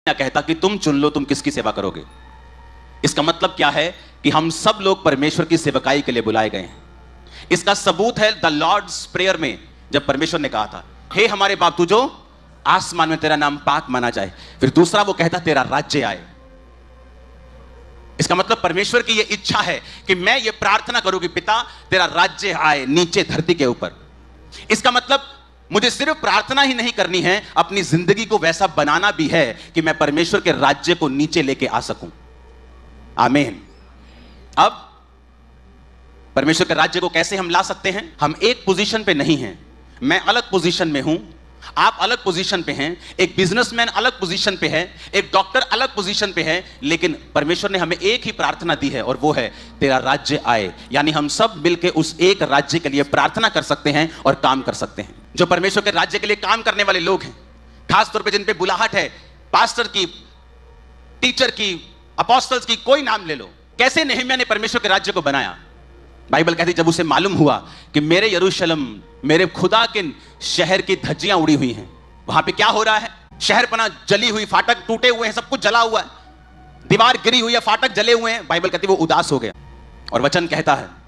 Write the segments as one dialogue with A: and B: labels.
A: क्या कहता कि तुम चुन लो तुम किसकी सेवा करोगे। इसका मतलब क्या है कि हम सब लोग परमेश्वर की सेवकाई के लिए बुलाए गए हैं। इसका सबूत है द लॉर्ड्स प्रेयर में, जब परमेश्वर ने कहा था, हे हमारे बाप तू जो आसमान में तेरा नाम पाक माना जाए। फिर दूसरा वो कहता तेरा राज्य आए। इसका मतलब परमेश्वर की ये इच्छा है कि मैं ये प्रार्थना करूं कि पिता तेरा राज्य आए नीचे धरती के ऊपर। इसका मतलब मुझे सिर्फ प्रार्थना ही नहीं करनी है, अपनी जिंदगी को वैसा बनाना भी है कि मैं परमेश्वर के राज्य को नीचे लेके आ सकूं। आमीन। अब परमेश्वर के राज्य को कैसे हम ला सकते हैं? हम एक पोजीशन पे नहीं हैं। मैं अलग पोजीशन में हूं, आप अलग पोजीशन पे हैं, एक बिजनेसमैन अलग पोजीशन पे है, एक डॉक्टर अलग पोजीशन पे है, लेकिन परमेश्वर ने हमें एक ही प्रार्थना दी है और वो है तेरा राज्य आए। यानी हम सब मिलकर उस एक राज्य के लिए प्रार्थना कर सकते हैं और काम कर सकते हैं। जो परमेश्वर के राज्य के लिए काम करने वाले लोग हैं, खास तौर पे जिन पे बुलाहट है, पास्टर की, टीचर की, अपोस्टल्स की, कोई नाम ले लो। कैसे नेहम्याह ने परमेश्वर के राज्य को बनाया? बाइबल कहती जब उसे मालूम हुआ कि मेरे यरूशलेम, मेरे खुदा के शहर की धज्जियां उड़ी हुई हैं, वहां पे क्या हो रहा है, शहरपना जली हुई, फाटक टूटे हुए हैं, सब कुछ जला हुआ है, दीवार गिरी हुई है, फाटक जले हुए हैं। बाइबल कहती वो उदास हो गया और वचन कहता है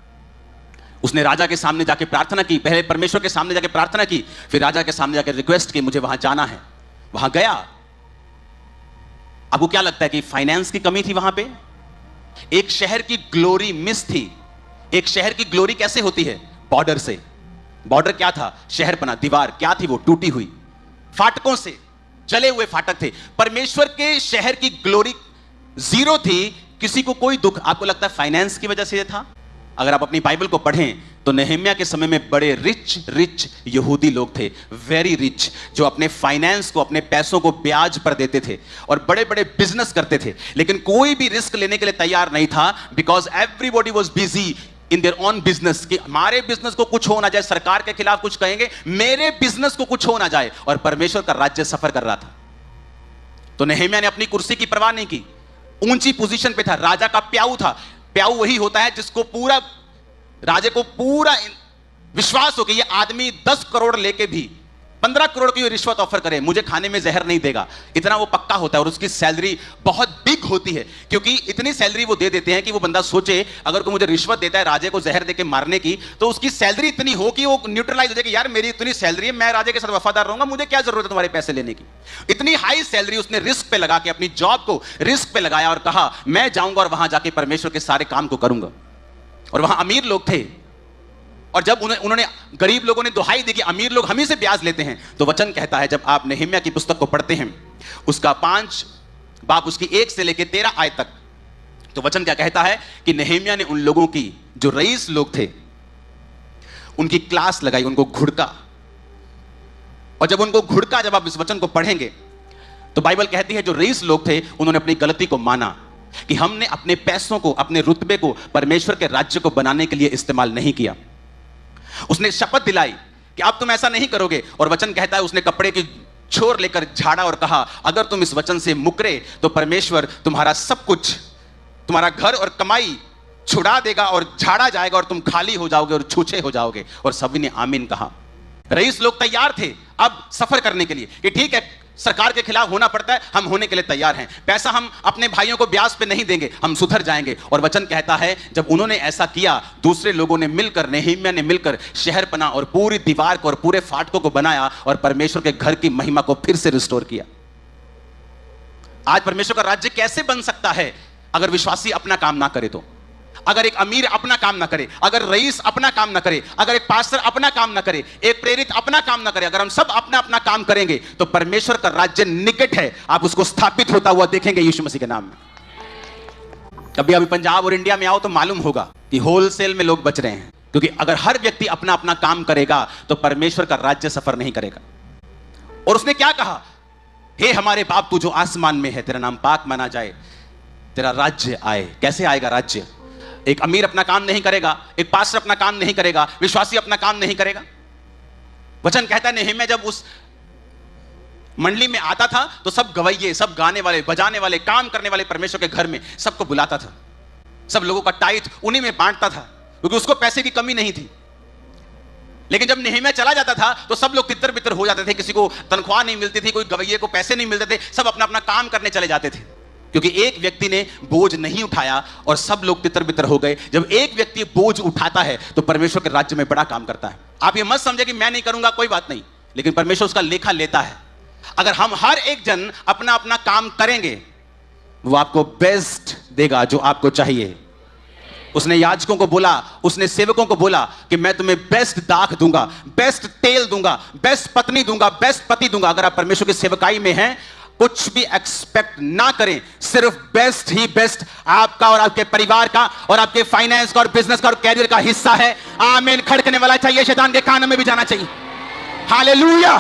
A: उसने राजा के सामने जाके प्रार्थना की। पहले परमेश्वर के सामने जाके प्रार्थना की, फिर राजा के सामने जाके रिक्वेस्ट की मुझे वहां जाना है। वहां गया। आपको क्या लगता है कि फाइनेंस की कमी थी वहां पे? एक शहर की ग्लोरी मिस थी। एक शहर की ग्लोरी कैसे होती है? बॉर्डर से। बॉर्डर क्या था? शहरपना, दीवार क्या थी? वो टूटी हुई, फाटकों से, जले हुए फाटक थे। परमेश्वर के शहर की ग्लोरी जीरो थी। किसी को कोई दुख, आपको लगता है फाइनेंस की वजह से ये था? अगर आप अपनी बाइबल को पढ़ें तो नेहम्याह के समय में बड़े रिच यहूदी लोग थे, वेरी रिच, जो अपने फाइनेंस को, अपने पैसों को ब्याज पर देते थे और बड़े बड़े बिजनेस करते थे, लेकिन कोई भी रिस्क लेने के लिए तैयार नहीं था, because everybody was busy in their own business. कि हमारे बिजनेस को कुछ हो ना जाए, सरकार के खिलाफ कुछ कहेंगे, मेरे बिजनेस को कुछ हो ना जाए। और परमेश्वर का राज्य सफर कर रहा था। तो नेहम्याह ने अपनी कुर्सी की परवाह नहीं की, ऊंची पोजीशन पे था, राजा का प्याऊ था। प्याऊ वही होता है जिसको पूरा, राजे को पूरा विश्वास हो कि ये आदमी 10 करोड़ लेके भी 15 करोड़ की रिश्वत ऑफर करे, मुझे खाने में जहर नहीं देगा, इतना वो पक्का होता है। और उसकी सैलरी बहुत बिग होती है, क्योंकि इतनी सैलरी वो दे देते हैं कि वो बंदा सोचे अगर कोई मुझे रिश्वत देता है राजे को जहर देके मारने की, तो उसकी सैलरी इतनी हो कि वो न्यूट्रलाइज हो जाए कि यार मेरी इतनी सैलरी है, मैं राजे के साथ वफादार रहूंगा, मुझे क्या जरूरत है तुम्हारे पैसे लेने की। इतनी हाई सैलरी उसने रिस्क पे लगा के, अपनी जॉब को रिस्क पे लगाया और कहा मैं जाऊंगा और वहां जाके परमेश्वर के सारे काम को करूंगा। और वहां अमीर लोग थे, और जब उन्होंने गरीब लोगों ने दुहाई दी कि अमीर लोग हम ही से ब्याज लेते हैं, तो वचन कहता है, जब आप नेहम्याह की पुस्तक को पढ़ते हैं, उसका 5 बाब उसकी 1 से लेकर 13 आयत तक, तो वचन क्या कहता है कि नेहम्याह ने उन लोगों की, जो रईस लोग थे, उनकी क्लास लगाई, उनको घुड़का। और जब उनको घुड़का, जब आप इस वचन को पढ़ेंगे तो बाइबल कहती है जो रईस लोग थे उन्होंने अपनी गलती को माना कि हमने अपने पैसों को, अपने रुतबे को परमेश्वर के राज्य को बनाने के लिए इस्तेमाल नहीं किया। उसने शपथ दिलाई कि अब तुम ऐसा नहीं करोगे। और वचन कहता है उसने कपड़े की छोर लेकर झाड़ा और कहा अगर तुम इस वचन से मुकरे तो परमेश्वर तुम्हारा सब कुछ, तुम्हारा घर और कमाई छुड़ा देगा और झाड़ा जाएगा और तुम खाली हो जाओगे और छूछे हो जाओगे। और सभी ने आमीन कहा। रईस लोग तैयार थे अब सफर करने के लिए कि ठीक है, सरकार के खिलाफ होना पड़ता है, हम होने के लिए तैयार हैं, पैसा हम अपने भाइयों को ब्याज पे नहीं देंगे, हम सुधर जाएंगे। और वचन कहता है जब उन्होंने ऐसा किया, दूसरे लोगों ने मिलकर, नेहम्याह ने मिलकर शहरपना और पूरी दीवार को और पूरे फाटकों को बनाया और परमेश्वर के घर की महिमा को फिर से रिस्टोर किया। आज परमेश्वर का राज्य कैसे बन सकता है अगर विश्वासी अपना काम ना करे? तो अगर एक अमीर अपना काम ना करे, अगर रईस अपना काम ना करे, अगर एक पास्टर अपना काम ना करे, एक प्रेरित अपना काम ना करे, अगर हम सब अपना अपना काम करेंगे तो परमेश्वर का राज्य निकट है, आप उसको स्थापित होता हुआ देखेंगे यीशु मसीह के नाम में। कभी अभी पंजाब और इंडिया में आओ तो मालूम होगा कि होलसेल में लोग बच रहे हैं, क्योंकि अगर हर व्यक्ति अपना अपना काम करेगा तो परमेश्वर का राज्य सफर नहीं करेगा। और उसने क्या कहा? हे हमारे बाप तू जो आसमान में है, तेरा नाम पाक माना जाए, तेरा राज्य आए। कैसे आएगा राज्य? एक अमीर अपना काम नहीं करेगा, एक पास्टर अपना काम नहीं करेगा, विश्वासी अपना काम नहीं करेगा। वचन कहता है नेहम्याह जब उस मंडली में आता था तो सब गवैये, सब गाने वाले, बजाने वाले, काम करने वाले परमेश्वर के घर में सबको बुलाता था, सब लोगों का टाइट उन्हीं में बांटता था, क्योंकि उसको पैसे की कमी नहीं थी। लेकिन जब नेहमिया चला जाता था तो सब लोग तितर बितर हो जाते थे, किसी को तनख्वाह नहीं मिलती थी, कोई गवैये को पैसे नहीं मिलते थे, सब अपना अपना काम करने चले जाते थे, क्योंकि एक व्यक्ति ने बोझ नहीं उठाया और सब लोग तितर बितर हो गए। जब एक व्यक्ति बोझ उठाता है तो परमेश्वर के राज्य में बड़ा काम करता है। आप ये मत समझे कि मैं नहीं करूंगा, कोई बात नहीं, लेकिन परमेश्वर उसका लेखा लेता है। अगर हम हर एक जन अपना अपना काम करेंगे, वो आपको बेस्ट देगा जो आपको चाहिए। उसने याजकों को बोला, उसने सेवकों को बोला कि मैं तुम्हें बेस्ट दाख दूंगा, बेस्ट तेल दूंगा, बेस्ट पत्नी दूंगा, बेस्ट पति दूंगा। अगर आप परमेश्वर की सेवकाई में हैं, कुछ भी एक्सपेक्ट ना करें, सिर्फ बेस्ट ही बेस्ट आपका और आपके परिवार का और आपके फाइनेंस का और बिजनेस का और कैरियर का हिस्सा है। आमीन खड़कने वाला चाहिए, शैतान के कानों में भी जाना चाहिए। हालेलुया।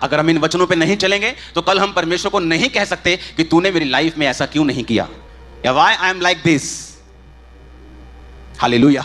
A: अगर हम इन वचनों पे नहीं चलेंगे तो कल हम परमेश्वर को नहीं कह सकते कि तूने मेरी लाइफ में ऐसा क्यों नहीं किया, या why I am like this. Hallelujah.